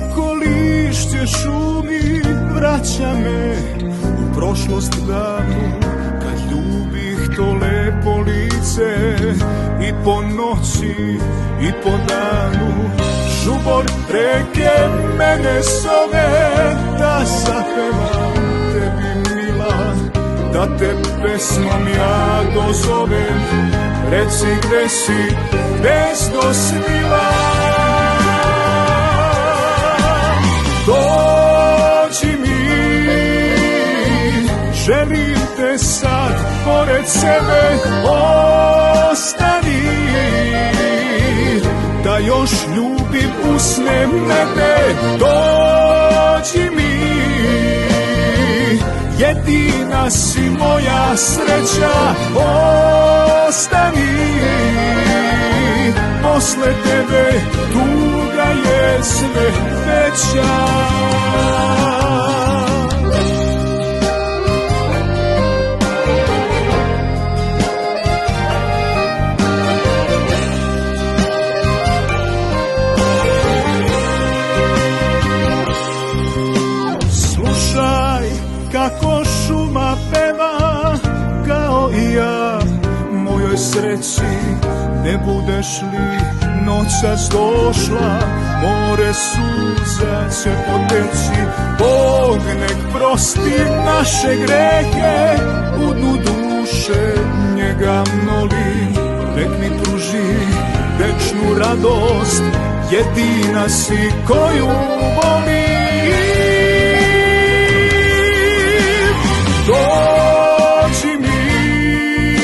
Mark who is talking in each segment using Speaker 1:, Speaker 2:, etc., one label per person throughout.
Speaker 1: Kako lišće šumi vraća me u prošlost davnu, kad ljubih to lepo lice i po noći i po danu. Žubor reke mene zove da zapevam tebi mila, da te pesmom ja dozovem. Reci gde si bez dosmila. Dođi mi, želim te sad pored sebe, ostani, da još ljubim usne mene. Dođi mi, jedina si moja sreća, ostani, posle tebe tuga je sve veća. Slušaj kako šuma peva, kao i ja mojoj sreći. Ne budeš li noćas došla, more suza će poteći. Bog nek prosti naše grehe, u dnu duše njega molim. Nek mi pruži večnu radost, jedina si koju volim. Dođi mi,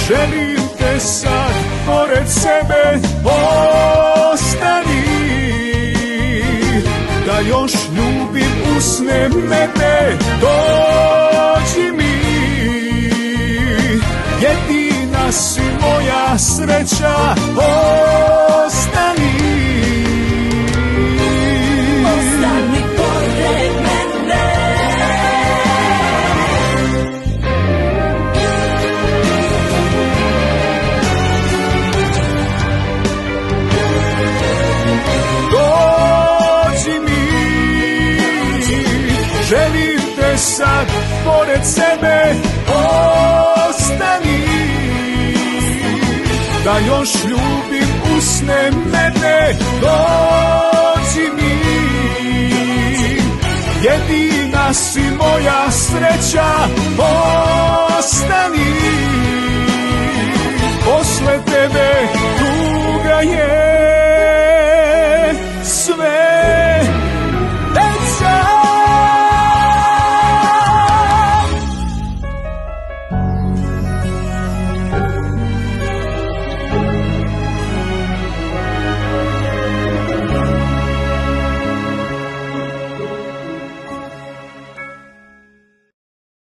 Speaker 1: želim te sad pored sebe, ostani, da još ljubim usne mene. Dođi mi, jedina si moja sreća, ostani,
Speaker 2: ostani pored mene.
Speaker 1: Dođi mi, želim te sad pored sebe, ostani, da još ljubim usne mene. Dođi mi, jedina si moja sreća, ostani.